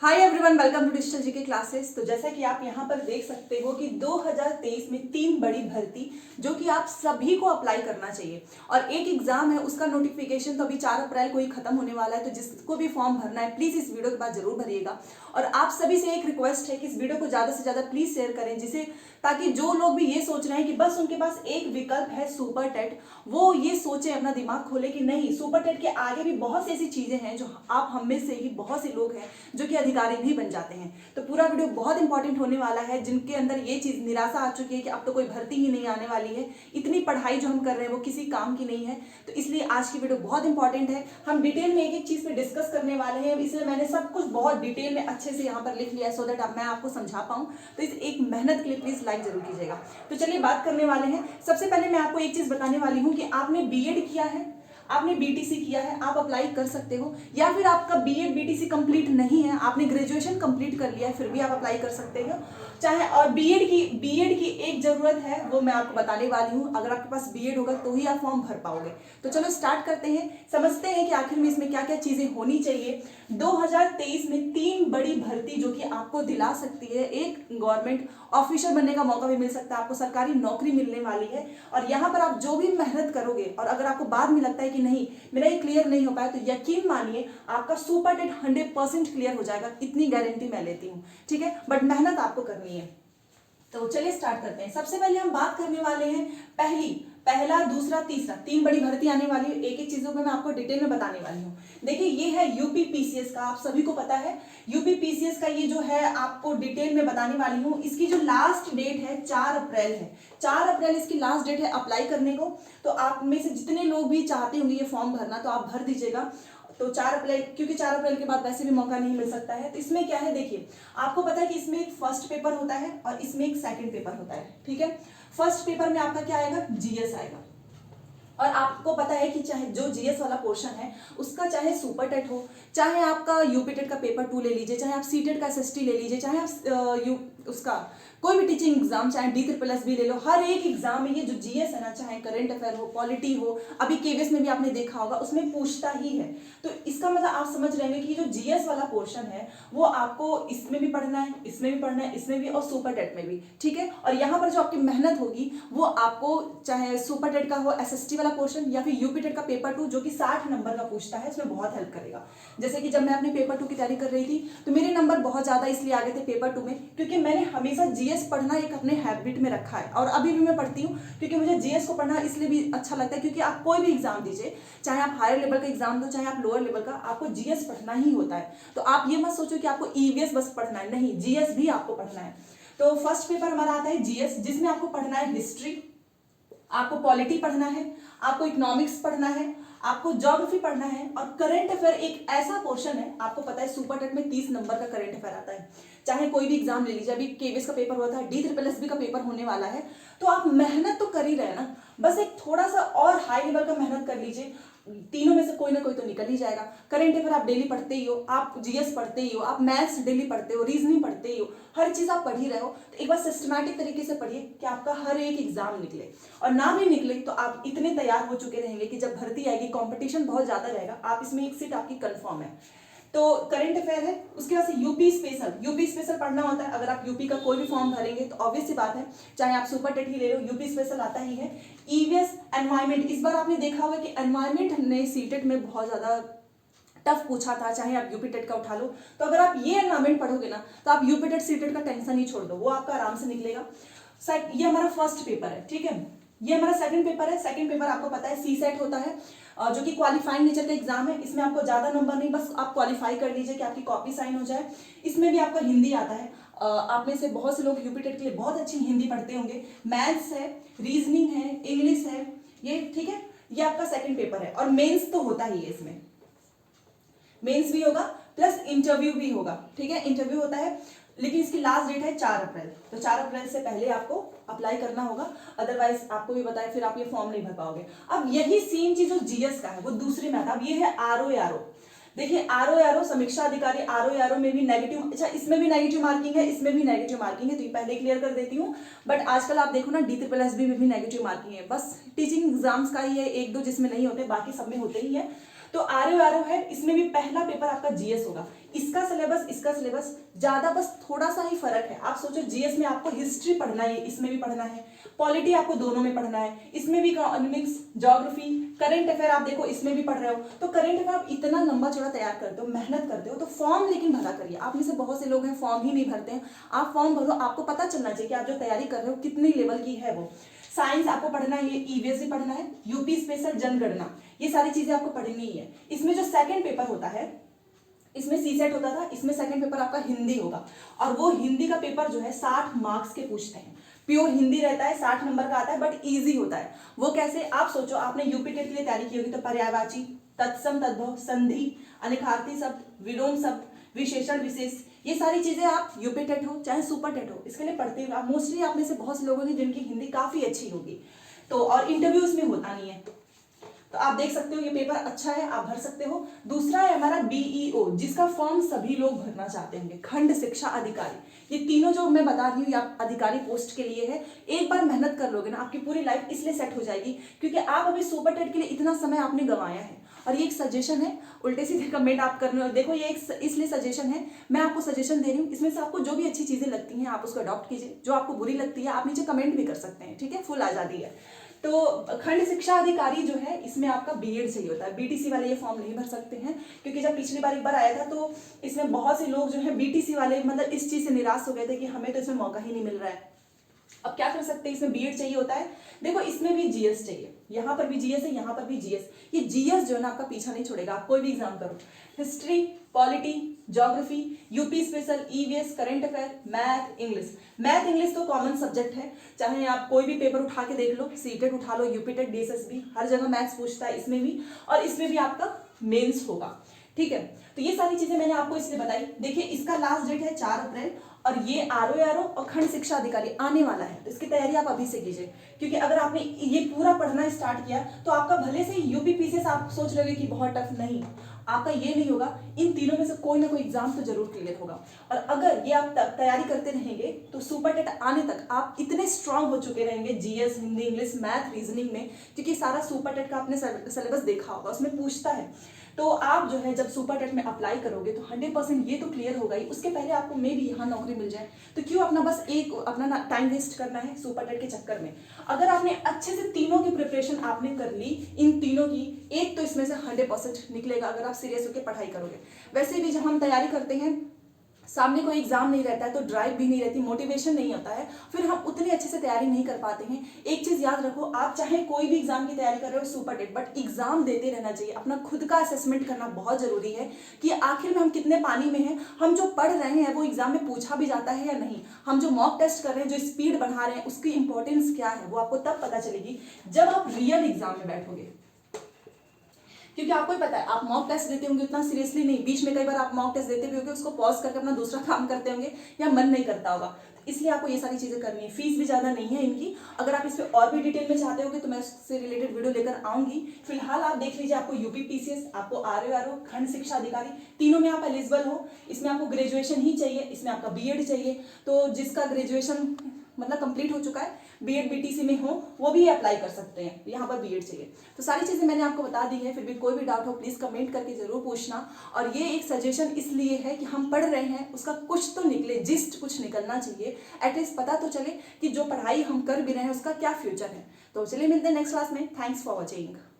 Hi everyone, welcome to digital GK classes. तो जैसा कि आप यहाँ पर देख सकते हो कि 2023 में 3 बड़ी भर्ती जो कि आप सभी को अप्लाई करना चाहिए और एक एग्जाम है, उसका नोटिफिकेशन तो अभी 4 अप्रैल को ही खत्म होने वाला है। तो जिसको भी फॉर्म भरना है प्लीज इस वीडियो के बाद जरूर भरिएगा। और आप सभी से एक रिक्वेस्ट है कि इस वीडियो को ज्यादा से ज्यादा प्लीज शेयर करें, जिसे ताकि जो लोग भी ये सोच रहे हैं कि बस उनके पास एक विकल्प है सुपर टेट, वो ये सोचे, अपना दिमाग खोले कि नहीं, सुपर टेट के आगे भी बहुत सी ऐसी चीजें हैं जो आप हम में से ही बहुत से लोग हैं जो कि अधिकारी भी बन जाते हैं। तो पूरा वीडियो बहुत इंपॉर्टेंट होने वाला है। जिनके अंदर ये चीज निराशा आ चुकी है कि अब तो कोई भर्ती ही नहीं आने वाली है, इतनी पढ़ाई जो हम कर रहे हैं वो किसी काम की नहीं है, तो इसलिए आज की वीडियो बहुत इंपॉर्टेंट है। हम डिटेल में एक एक चीज पे डिस्कस करने वाले हैं, इसलिए मैंने सब कुछ बहुत डिटेल में अच्छे से यहाँ पर लिख लिया है सो दैट मैं आपको समझा पाऊँ। तो इस एक मेहनत के लिए प्लीज लाइक जरूर कीजिएगा। तो चलिए बात करने वाले हैं। सबसे पहले मैं आपको एक चीज बताने वाली हूँ कि आपने बीएड किया है, आपने बीटीसी किया है, आप अप्लाई कर सकते हो, या फिर आपका बीएड बीटीसी कंप्लीट नहीं है, आपने ग्रेजुएशन कंप्लीट कर लिया है, फिर भी आप अप्लाई कर सकते हो चाहे। और बीएड की एक जरूरत है, वो मैं आपको बताने वाली हूँ। अगर आपके पास बीएड होगा तो ही आप फॉर्म भर पाओगे। तो चलो स्टार्ट करते हैं, समझते हैं कि आखिर में इसमें क्या क्या चीजें होनी चाहिए। 2023 में 3 बड़ी भर्ती जो कि आपको दिला सकती है। एक, गवर्नमेंट ऑफिसर बनने का मौका भी मिल सकता है, आपको सरकारी नौकरी मिलने वाली है। और यहाँ पर आप जो भी मेहनत करोगे और अगर आपको बाद में लगता है कि नहीं मेरा ये क्लियर नहीं हो पाया, तो यकीन मानिए आपका सुपर टेट 100% क्लियर हो जाएगा, इतनी गारंटी मैं लेती हूँ। ठीक है, बट मेहनत आपको करनी है। तो चलिए स्टार्ट करते हैं। सबसे पहले हम बात करने वाले हैं पहला, दूसरा, तीसरा, 3 बड़ी भर्ती आने वाली है। एक एक चीजों को मैं आपको डिटेल में बताने वाली हूँ। देखिए, ये है यूपी पीसीएस का, आप सभी को पता है यूपी पीसीएस का। ये जो है आपको डिटेल में बताने वाली हूँ। इसकी जो लास्ट डेट है 4 अप्रैल है। 4 अप्रैल इसकी लास्ट डेट है अप्लाई करने को। तो आप में से जितने लोग भी चाहते होंगे ये फॉर्म भरना, तो आप भर दीजिएगा। तो 4 अप्रैल, क्योंकि 4 अप्रैल के बाद वैसे भी मौका नहीं मिल सकता है। तो इसमें क्या है, देखिए आपको पता है कि इसमें एक फर्स्ट पेपर होता है और इसमें एक सेकंड पेपर होता है। ठीक है, फर्स्ट पेपर में आपका क्या आएगा, जीएस आएगा। और आपको पता है कि चाहे जो जीएस वाला पोर्शन है उसका, चाहे सुपर टेट हो, चाहे आपका यूपी टेट का पेपर 2 ले लीजिए, चाहे आप सी टेट का एसएसटी ले लीजिए, चाहे आप उसका कोई भी टीचिंग एग्जाम, चाहे D++ भी ले लो, हर एक एग्जाम में ये जो जीएस है ना, चाहे करंट अफेयर हो, पॉलिटी हो, अभी केवीएस में भी आपने देखा होगा, उसमें पूछता ही है। तो इसका मतलब आप समझ रहे हैं कि जो जीएस वाला पोर्शन है वो आपको इसमें भी पढ़ना है, इसमें भी पढ़ना है, इसमें भी और सुपर टेट में भी। ठीक है, और यहाँ पर जो आपकी मेहनत होगी वो आपको, चाहे सुपर टेट का हो एसएसटी वाला पोर्शन या फिर यूपी टेट का पेपर 2 जो कि 60 नंबर का पूछता है, उसमें बहुत हेल्प करेगा। जैसे कि जब मैं अपने पेपर 2 की तैयारी कर रही थी तो मेरे नंबर बहुत ज्यादा इसलिए आ गए थे पेपर 2 में, क्योंकि मैंने हमेशा जीएस पढ़ना एक अपने हैबिट में रखा है और अभी भी मैं पढ़ती हूँ, क्योंकि मुझे जीएस को पढ़ना इसलिए भी अच्छा लगता है क्योंकि आप कोई भी एग्जाम दीजिए, चाहे आप हायर लेवल का एग्जाम दो, चाहे आप लोअर लेवल का, आपको जीएस पढ़ना ही होता है। तो आप ये मत सोचो कि आपको ईवीएस बस पढ़ना है, नहीं, जीएस भी आपको पढ़ना है। तो फर्स्ट पेपर हमारा आता है जीएस, जिसमें आपको पढ़ना है हिस्ट्री, आपको पॉलिटी पढ़ना है, आपको इकोनॉमिक्स पढ़ना है, आपको ज्योग्राफी पढ़ना है, और करंट अफेयर एक ऐसा पोर्शन है, आपको पता है सुपर टेट में 30 नंबर का करंट अफेयर आता है। चाहे कोई भी एग्जाम ले लीजिए, अभी केवीएस का पेपर हुआ था, D++ का पेपर होने वाला है। तो आप मेहनत तो कर ही रहे ना, बस एक थोड़ा सा और हाई लेवल का मेहनत कर लीजिए, तीनों में से कोई ना कोई तो निकल ही जाएगा। करंट अफेयर आप डेली पढ़ते ही हो, आप जीएस पढ़ते ही हो, आप मैथ्स डेली पढ़ते हो, रीजनिंग पढ़ते ही हो, हर चीज आप पढ़ ही रहे हो। तो एक बार सिस्टमैटिक तरीके से पढ़िए कि आपका हर एक एग्जाम निकले, और ना भी निकले तो आप इतने तैयार हो चुके रहेंगे कि जब भर्ती आएगी, कंपटीशन बहुत ज्यादा रहेगा, आप इसमें एक सीट आपकी कंफर्म है। तो करंट अफेयर है। उसके बाद से यूपी स्पेशल पढ़ना होता है। अगर आप यूपी का कोई भी फॉर्म भरेंगे तो ऑब्वियस सी बात है, चाहे आप सुपर टेट ही ले लो, यूपी स्पेशल आता ही है। ईवीएस, एनवायरमेंट, इस बार आपने देखा होगा कि एनवायरमेंट ने सीटेट में बहुत ज्यादा टफ पूछा था, चाहे आप यूपी टेट का उठा लो। तो अगर आप ये एनवायरमेंट पढ़ोगे ना तो आप यूपी टेट सीटेट का टेंशन ही छोड़ दो, वो आपका आराम से निकलेगा। ये हमारा फर्स्ट पेपर है। ठीक है, ये हमारा सेकंड पेपर है। सेकंड पेपर आपको पता है सीसेट होता है, जो कि क्वालिफाइंग नेचर का एग्जाम है। इसमें आपको ज्यादा नंबर नहीं, बस आप क्वालिफाई कर लीजिए कि आपकी कॉपी साइन हो जाए। इसमें भी आपका हिंदी आता है। आप में से बहुत से लोग यूपी टेट के लिए बहुत अच्छी हिंदी पढ़ते होंगे। मैथ्स है, रीजनिंग है, इंग्लिश है, ये ठीक है, ये आपका सेकंड पेपर है। और मेंस तो होता ही है, इसमें मेंस भी होगा प्लस इंटरव्यू भी होगा। ठीक है, इंटरव्यू होता है, लेकिन इसकी लास्ट डेट है 4 अप्रैल। तो 4 अप्रैल से पहले आपको अप्लाई करना होगा, अदरवाइज आपको भी बताया फिर आप ये फॉर्म नहीं भर पाओगे। अब यही सेम चीज जो जीएस का है वो दूसरे में आता है। अब ये है आरओ। देखिए आरओ समीक्षा अधिकारी, आरओ में भी नेगेटिव, अच्छा इसमें भी नेगेटिव मार्किंग है, इसमें भी नेगेटिव मार्किंग है, तो ये पहले क्लियर कर देती हूँ। बट आजकल आप देखो ना D++ में भी नेगेटिव मार्किंग है, बस टीचिंग एग्जाम्स का ही है 1-2 जिसमें नहीं होते, बाकी सब में होते ही है। तो आरओ है, इसमें भी पहला पेपर आपका जीएस होगा। इसका सिलेबस ज्यादा बस थोड़ा सा ही फर्क है। आप सोचो जीएस में आपको हिस्ट्री पढ़ना है, इसमें भी पढ़ना है, पॉलिटी आपको दोनों में पढ़ना है, इसमें भी इकोनॉमिक्स, ज्योग्राफी, करंट अफेयर आप देखो इसमें भी पढ़ रहे हो। तो करंट अफेयर आप इतना लंबा चौड़ा तैयार करते हो, मेहनत करते हो, तो फॉर्म लेकिन भरा करिए। आप में से बहुत से लोग हैं फॉर्म ही नहीं भरते हैं, आप फॉर्म भरो, आपको पता चलना चाहिए कि आप जो तैयारी कर रहे हो कितनी लेवल की है वो। साइंस आपको पढ़ना है, ये ईवीएस भी पढ़ना है, यूपी स्पेशल, जनगणना, ये सारी चीजें आपको पढ़नी ही है। इसमें जो सेकंड पेपर होता है, इसमें सीसेट होता था, इसमें सेकंड पेपर आपका हिंदी होगा, और वो हिंदी का पेपर जो है 60 मार्क्स के पूछते हैं। प्योर हिंदी रहता है, 60 नंबर का आता है, बट इजी होता है। वो कैसे, आप सोचो आपने यूपी टेट के लिए तैयारी की होगी, तो पर्यायवाची, तत्सम, तद्भव, संधि, अनिखार्थी शब्द, विलोम शब्द, विशेषण, विशेष, ये सारी चीजें आप यूपी टेट हो चाहे सुपर टेट हो, इसके लिए पढ़ते हो। मोस्टली आप में से बहुत से लोग होंगे जिनकी हिंदी काफी अच्छी होगी, तो और इंटरव्यूज में होता नहीं है, तो आप देख सकते हो ये पेपर अच्छा है, आप भर सकते हो। दूसरा है हमारा बीईओ, जिसका फॉर्म सभी लोग भरना चाहते होंगे, खंड शिक्षा अधिकारी। ये तीनों जो मैं बता रही हूँ, ये आप अधिकारी पोस्ट के लिए है। एक बार मेहनत कर लोगे ना, आपकी पूरी लाइफ इसलिए सेट हो जाएगी क्योंकि आप अभी सुपर टेट के लिए इतना समय आपने गंवाया है। और ये एक सजेशन है, उल्टे सीधे कमेंट आप करने हो, देखो ये एक इसलिए सजेशन है, मैं आपको सजेशन दे रही हूँ, इसमें से आपको जो भी अच्छी चीजें लगती हैं आप उसको अडॉप्ट कीजिए, जो आपको बुरी लगती है आप नीचे कमेंट भी कर सकते हैं, ठीक है, फुल आजादी है। तो खंड शिक्षा अधिकारी जो है, इसमें आपका बीएड चाहिए होता है। बीटीसी वाले ये फॉर्म नहीं भर सकते हैं, क्योंकि जब पिछली बार एक बार आया था तो इसमें बहुत से लोग जो है बीटीसी वाले मतलब इस चीज से निराश हो गए थे कि हमें तो इसमें मौका ही नहीं मिल रहा है। अब क्या कर सकते हैं, इसमें बीएड चाहिए होता है। देखो इसमें भी जीएस चाहिए, यहाँ पर भी जीएस है, यहाँ पर भी जीएस। ये जीएस जो है ना आपका पीछा नहीं छोड़ेगा, आप कोई भी एग्जाम करो, history, polity, geography, UP special, EVS, current affair, math, English. Math English तो कॉमन सब्जेक्ट है, चाहे आप कोई भी पेपर उठा के देख लो, सीटेट उठा लो, यूपी टेट, डीएसएसबी, हर जगह मैथ्स पूछता है, इसमें भी, और इसमें भी आपका मेंस होगा, ठीक है। तो ये सारी चीजें मैंने आपको इसलिए बताई। देखिए इसका लास्ट डेट है 4 अप्रैल, और ये आरओ और खंड शिक्षा अधिकारी आने वाला है, तो इसकी तैयारी आप अभी से कीजिए, क्योंकि अगर आपने ये पूरा पढ़ना स्टार्ट किया तो आपका भले से यूपी पीसीएस आप सोच रहे कि बहुत टफ, नहीं, आपका ये नहीं होगा, इन तीनों में से कोई ना कोई एग्जाम तो जरूर क्लियर होगा। और अगर ये आप तैयारी करते रहेंगे तो सुपर टेट आने तक आप इतने स्ट्रांग हो चुके रहेंगे GS, Hindi, English, math, reasoning में, क्योंकि सारा सुपर टेट का आपने सिलेबस देखा होगा, उसमें पूछता है। तो आप जो है जब सुपर टेट में अप्लाई करोगे तो 100% ये तो क्लियर होगा ही, उसके पहले आपको मे भी यहाँ नौकरी मिल जाए, तो क्यों अपना बस एक अपना टाइम वेस्ट करना है सुपर टेट के चक्कर में। अगर आपने अच्छे से तीनों की प्रिपरेशन आपने कर ली, इन तीनों की एक तो इसमें से 100% निकलेगा अगर आप सीरियस होकर पढ़ाई करोगे। वैसे भी जब हम तैयारी करते हैं, सामने कोई एग्जाम नहीं रहता है तो ड्राइव भी नहीं रहती, मोटिवेशन नहीं होता है, फिर हम उतनी अच्छे से तैयारी नहीं कर पाते हैं। एक चीज याद रखो, आप चाहे कोई भी एग्जाम की तैयारी कर रहे हो सुपर टेट, बट एग्जाम देते रहना चाहिए। अपना खुद का असेसमेंट करना बहुत जरूरी है कि आखिर में हम कितने पानी में हैं, हम जो पढ़ रहे हैं वो एग्जाम में पूछा भी जाता है या नहीं, हम जो मॉक टेस्ट कर रहे हैं, जो स्पीड बढ़ा रहे हैं, उसकी इंपॉर्टेंस क्या है, वो आपको तब पता चलेगी जब आप रियल एग्जाम में बैठोगे। क्योंकि आपको ही पता है, आप मॉक टेस्ट देते होंगे उतना सीरियसली नहीं, बीच में कई बार आप मॉक टेस्ट देते भी होंगे, उसको पॉज करके अपना दूसरा काम करते होंगे या मन नहीं करता होगा, इसलिए आपको ये सारी चीजें करनी है। फीस भी ज्यादा नहीं है इनकी, अगर आप इस पर और भी डिटेल में चाहते होगे तो मैं इससे रिलेटेड वीडियो लेकर आऊंगी। फिलहाल आप देख लीजिए, आपको यूपी पीसीएस, आपको आरओ, खंड शिक्षा अधिकारी, तीनों में आप एलिजिबल हो। इसमें आपको ग्रेजुएशन ही चाहिए, इसमें आपका बीएड चाहिए, तो जिसका ग्रेजुएशन मतलब कंप्लीट हो चुका है, बीएड बीटीसी में हो, वो भी अप्लाई कर सकते हैं, यहाँ पर बीएड चाहिए। तो सारी चीजें मैंने आपको बता दी है, फिर भी कोई भी डाउट हो प्लीज कमेंट करके जरूर पूछना। और ये एक सजेशन इसलिए है कि हम पढ़ रहे हैं, उसका कुछ तो निकले, जिस्ट कुछ निकलना चाहिए, एटलीस्ट पता तो चले कि जो पढ़ाई हम कर भी रहे हैं उसका क्या फ्यूचर है। तो चलिए मिलते हैं नेक्स्ट क्लास में, थैंक्स फॉर वॉचिंग।